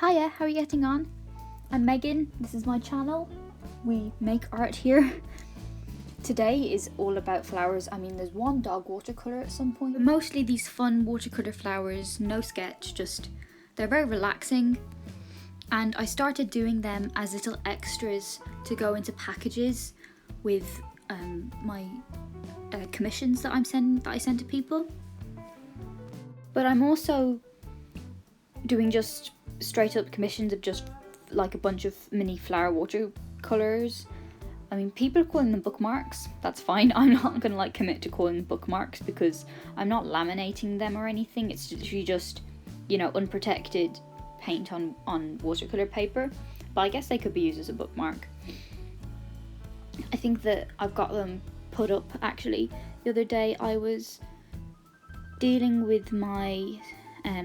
Hiya, how are you getting on? I'm Megan, this is my channel. We make art here. Today is all about flowers. I mean, there's one dog watercolour at some point. But mostly these fun watercolour flowers, no sketch, just they're very relaxing. And I started doing them as little extras to go into packages with my commissions that I send to people. But I'm also doing just straight up commissions of just like a bunch of mini flower watercolors. I mean, people are calling them bookmarks. That's fine. I'm not gonna like commit to calling them bookmarks because I'm not laminating them or anything. It's literally just, you know, unprotected paint on watercolor paper. But I guess they could be used as a bookmark. I think that I've got them put up actually. The other day I was dealing with my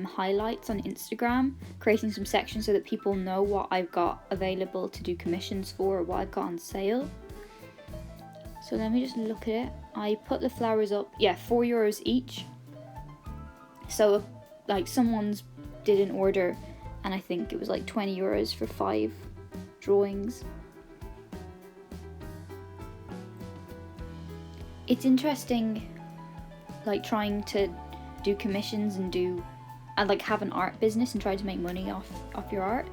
highlights on Instagram, creating some sections so that people know what I've got available to do commissions for or what I've got on sale. So let me just look at it. I put the flowers up, yeah, €4 each. So like someone's did an order and I think it was like €20 for 5 drawings. It's interesting like trying to do commissions and like have an art business and try to make money off your art.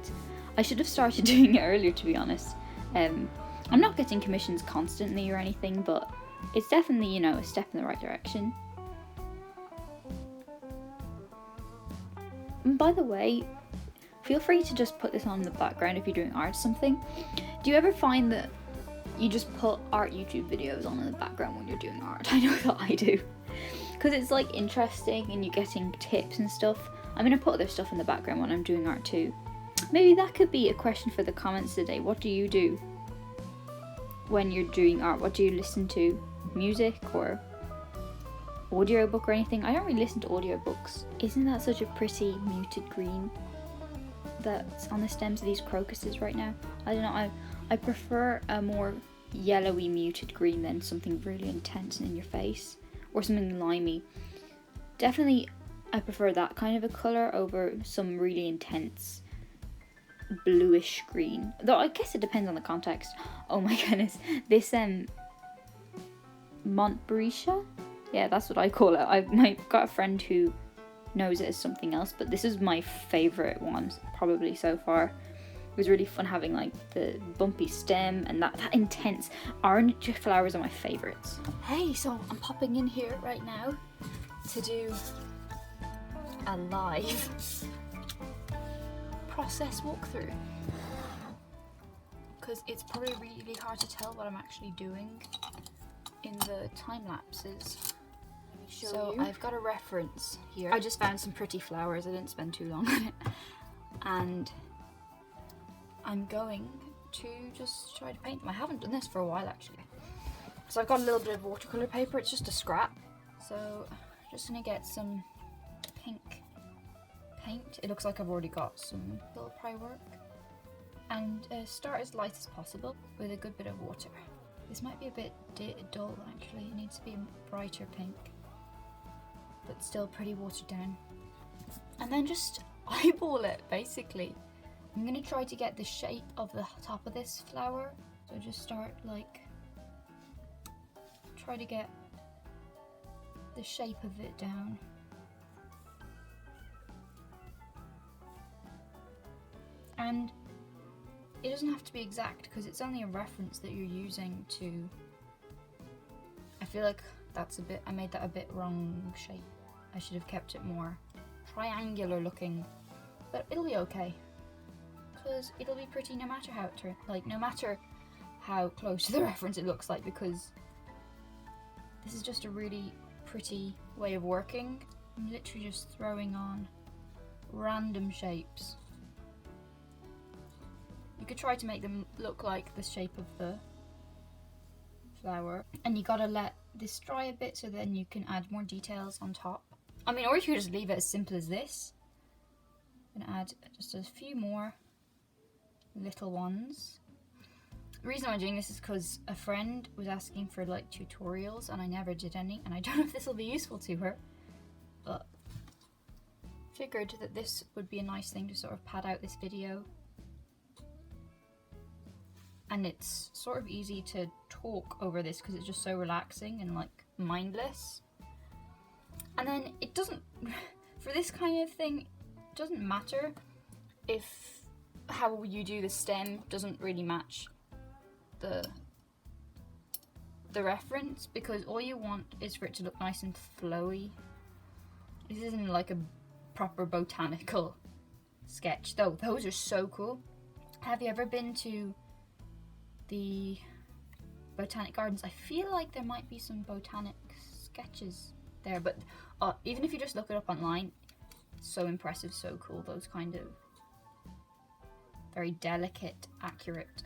I should have started doing it earlier, to be honest. I'm not getting commissions constantly or anything, but it's definitely, you know, a step in the right direction. And by the way, feel free to just put this on in the background if you're doing art or something. Do you ever find that you just put art YouTube videos on in the background when you're doing art? I know that I do. Because it's like interesting and you're getting tips and stuff. I'm going to put other stuff in the background when I'm doing art too. Maybe that could be a question for the comments today. What do you do when you're doing art? What do you listen to? Music or audiobook or anything? I don't really listen to audiobooks. Isn't that such a pretty muted green that's on the stems of these crocuses right now? I don't know, I prefer a more yellowy muted green than something really intense and in your face. Or something limey. Definitely I prefer that kind of a colour over some really intense bluish green. Though I guess it depends on the context. Oh my goodness. This Montbretia? Yeah, that's what I call it. I've got a friend who knows it as something else, but this is my favourite one probably so far. It was really fun having like the bumpy stem and that intense orange flowers are my favourites. Hey, so I'm popping in here right now to do a live process walkthrough. Because it's probably really hard to tell what I'm actually doing in the time lapses. So I've got a reference here. I just found some pretty flowers, I didn't spend too long on it. And I'm going to just try to paint them. I haven't done this for a while actually. So I've got a little bit of watercolour paper, it's just a scrap. So I'm just gonna get some pink paint. It looks like I've already got some little primer. And start as light as possible with a good bit of water. This might be a bit dull actually, it needs to be a brighter pink. But still pretty watered down. And then just eyeball it basically. I'm going to try to get the shape of the top of this flower. So just start like, try to get the shape of it down. And it doesn't have to be exact because it's only a reference that you're using to, I feel like I made that a bit wrong shape. I should have kept it more triangular looking, but it'll be okay. Because it'll be pretty no matter how it turns, like no matter how close to the reference it looks like, because this is just a really pretty way of working. I'm literally just throwing on random shapes. You could try to make them look like the shape of the flower, and you gotta let this dry a bit so then you can add more details on top. I mean, or you could just leave it as simple as this. I'm gonna add just a few more little ones. The reason I'm doing this is because a friend was asking for like tutorials and I never did any, and I don't know if this will be useful to her, but figured that this would be a nice thing to sort of pad out this video. And it's sort of easy to talk over this because it's just so relaxing and like mindless. And then it doesn't, for this kind of thing, it doesn't matter if how you do the stem doesn't really match the reference, because all you want is for it to look nice and flowy. This isn't like a proper botanical sketch, though those are so cool. Have you ever been to the botanic gardens? I feel like there might be some botanic sketches there, but even if you just look it up online, so impressive, so cool. Those kind of very delicate, accurate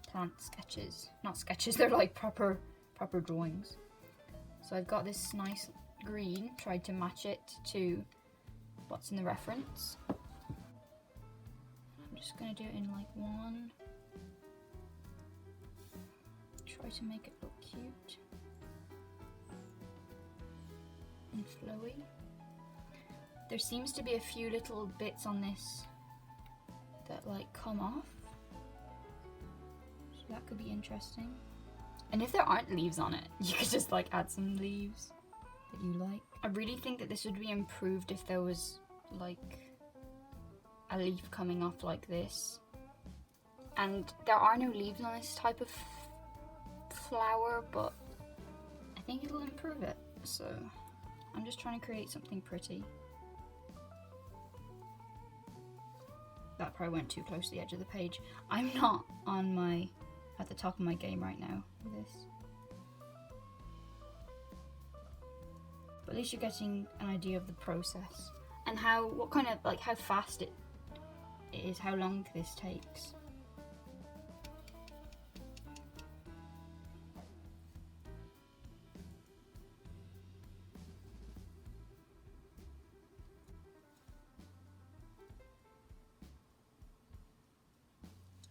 plant sketches. Not sketches, they're like proper drawings. So I've got this nice green, tried to match it to what's in the reference. I'm just gonna do it in like one. Try to make it look cute and flowy. There seems to be a few little bits on this that like come off, so that could be interesting. And if there aren't leaves on it, you could just like add some leaves that you like. I really think that this would be improved if there was like a leaf coming off like this. And there are no leaves on this type of flower, but I think it'll improve it. So I'm just trying to create something pretty. That probably went too close to the edge of the page. I'm not on at the top of my game right now with this. But at least you're getting an idea of the process and what kind of, like how fast it is, how long this takes.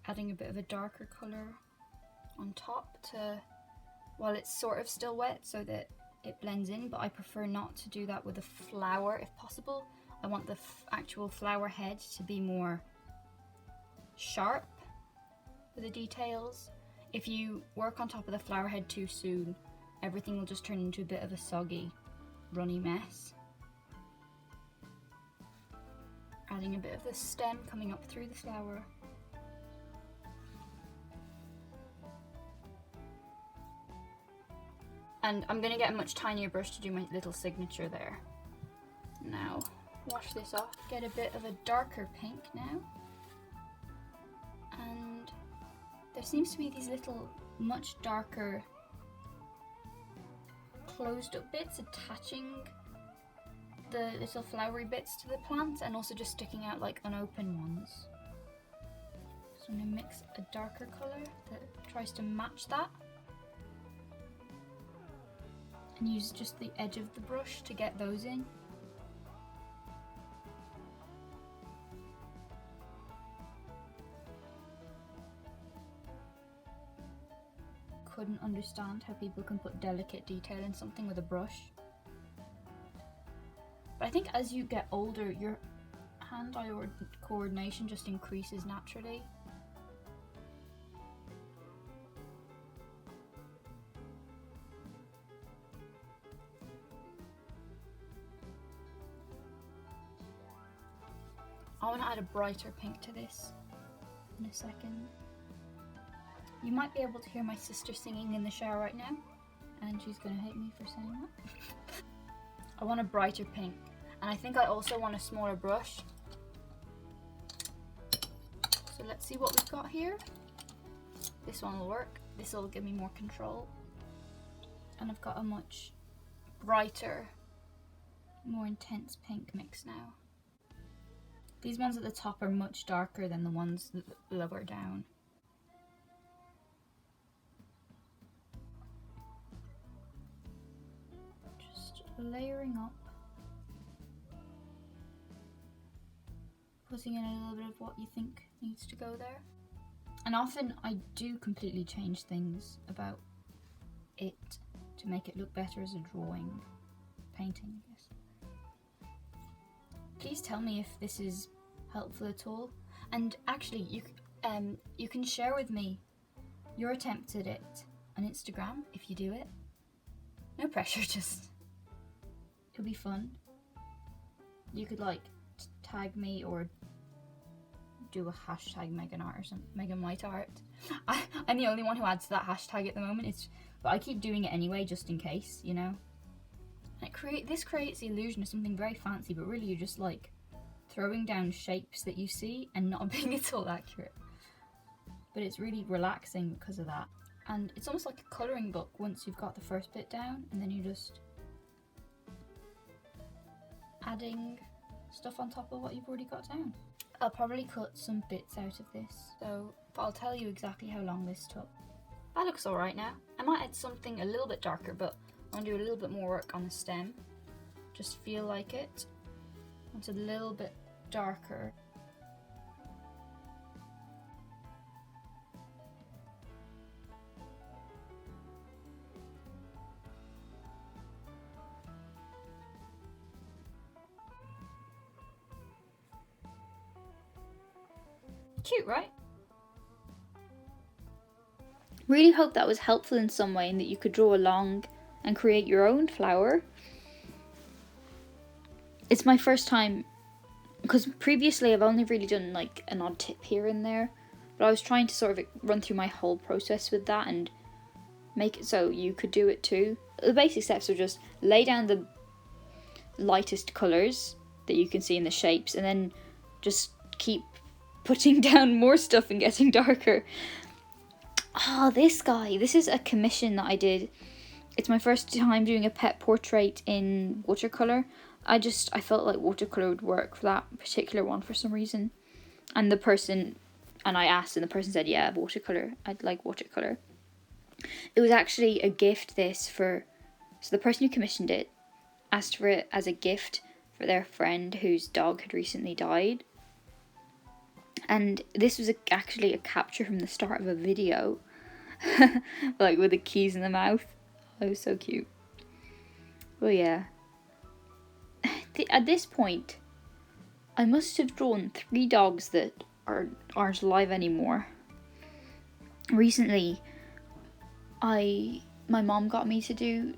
Adding a bit of a darker colour on top while it's sort of still wet so that it blends in, but I prefer not to do that with a flower if possible. I want the actual flower head to be more sharp with the details. If you work on top of the flower head too soon, everything will just turn into a bit of a soggy, runny mess. Adding a bit of the stem coming up through the flower. And I'm going to get a much tinier brush to do my little signature there. Now, wash this off. Get a bit of a darker pink now. And there seems to be these little, much darker, closed up bits attaching the little flowery bits to the plant, and also just sticking out like unopened ones. So I'm going to mix a darker colour that tries to match that. And use just the edge of the brush to get those in. Couldn't understand how people can put delicate detail in something with a brush. But I think as you get older, your hand-eye coordination just increases naturally. I want to add a brighter pink to this in a second. You might be able to hear my sister singing in the shower right now, and she's going to hate me for saying that. I want a brighter pink, and I think I also want a smaller brush. So let's see what we've got here. This one will work. This will give me more control. And I've got a much brighter, more intense pink mix now. These ones at the top are much darker than the ones lower down. Just layering up. Putting in a little bit of what you think needs to go there. And often I do completely change things about it to make it look better as a drawing, painting, I guess. Please tell me if this is helpful at all. And actually, you can share with me your attempt at it on Instagram if you do it. No pressure, just it'll be fun. You could like tag me or do a hashtag MeganArt or something, MeganWhiteArt. I'm the only one who adds that hashtag at the moment. But I keep doing it anyway, just in case, you know. And this creates the illusion of something very fancy, but really you're just like throwing down shapes that you see and not being at all accurate. But it's really relaxing because of that. And it's almost like a colouring book once you've got the first bit down, and then you're just adding stuff on top of what you've already got down. I'll probably cut some bits out of this, so but I'll tell you exactly how long this took. That looks alright now. I might add something a little bit darker, but I want to do a little bit more work on the stem. Just feel like it. It's a little bit darker. Cute, right? Really hope that was helpful in some way and that you could draw along and create your own flower. It's my first time, because previously I've only really done like an odd tip here and there, but I was trying to sort of run through my whole process with that and make it so you could do it too. The basic steps are just lay down the lightest colours that you can see in the shapes, and then just keep putting down more stuff and getting darker. Oh, this guy. This is a commission that I did. It's my first time doing a pet portrait in watercolour. I felt like watercolour would work for that particular one for some reason. And I asked and the person said, yeah, watercolour. I'd like watercolour. It was actually a gift so the person who commissioned it asked for it as a gift for their friend whose dog had recently died. And this was actually a capture from the start of a video, like with the keys in the mouth. It was so cute. Well, yeah. At this point, I must have drawn 3 dogs that aren't alive anymore. Recently, my mom got me to do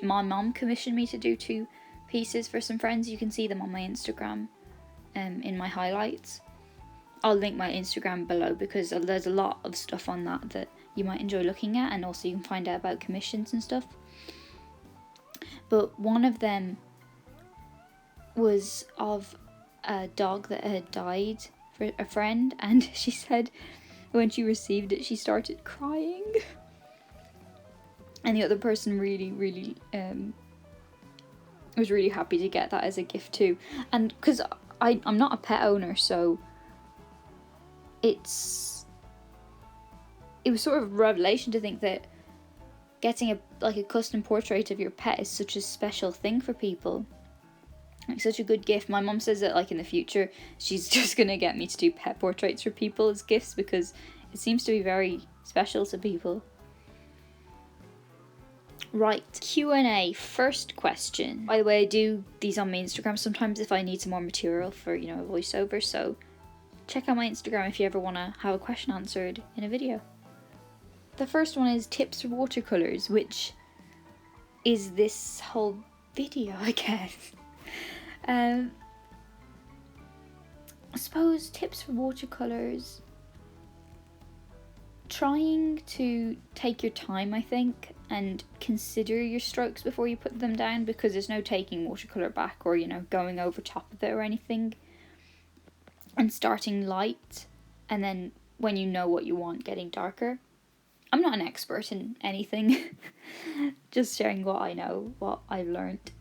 my mom commissioned me to do 2 pieces for some friends. You can see them on my Instagram, in my highlights. I'll link my Instagram below because there's a lot of stuff on that you might enjoy looking at, and also you can find out about commissions and stuff. But one of them was of a dog that had died for a friend, and she said when she received it she started crying. And the other person really was really happy to get that as a gift too. And because I'm not a pet owner, so it was sort of a revelation to think that getting a custom portrait of your pet is such a special thing for people. Like, such a good gift. My mum says that like in the future she's just gonna get me to do pet portraits for people as gifts because it seems to be very special to people. Right, Q&A, first question. By the way, I do these on my Instagram sometimes if I need some more material for, a voiceover, so check out my Instagram if you ever want to have a question answered in a video. The first one is tips for watercolours, which is this whole video, I guess. I suppose tips for watercolours. Trying to take your time, I think, and consider your strokes before you put them down, because there's no taking watercolour back or, going over top of it or anything. And starting light, and then when you know what you want, getting darker. I'm not an expert in anything, just sharing what I know, what I've learned.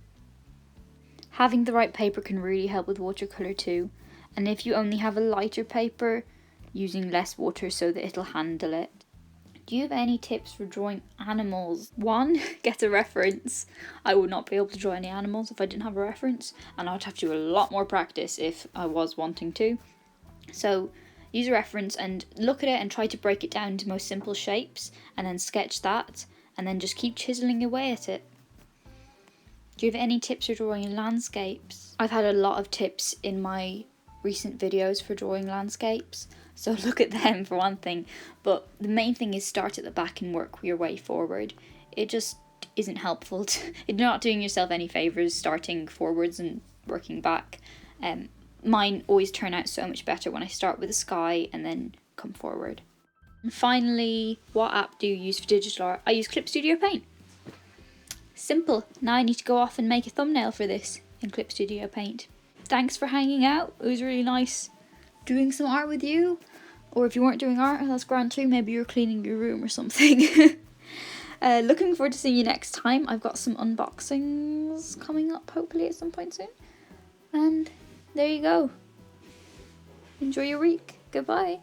Having the right paper can really help with watercolour too, and if you only have a lighter paper, using less water so that it'll handle it. Do you have any tips for drawing animals? 1, get a reference. I would not be able to draw any animals if I didn't have a reference, and I would have to do a lot more practice if I was wanting to. So use a reference and look at it and try to break it down into most simple shapes, and then sketch that, and then just keep chiseling away at it. Do you have any tips for drawing landscapes? I've had a lot of tips in my recent videos for drawing landscapes, so look at them for one thing. But the main thing is start at the back and work your way forward. It just isn't helpful. You're not doing yourself any favours starting forwards and working back. Mine always turn out so much better when I start with the sky and then come forward. And finally, what app do you use for digital art? I use Clip Studio Paint. Simple. Now I need to go off and make a thumbnail for this in Clip Studio Paint. Thanks for hanging out. It was really nice doing some art with you. Or if you weren't doing art, that's grand too. Maybe you're cleaning your room or something. Looking forward to seeing you next time. I've got some unboxings coming up hopefully at some point soon. And there you go. Enjoy your week. Goodbye.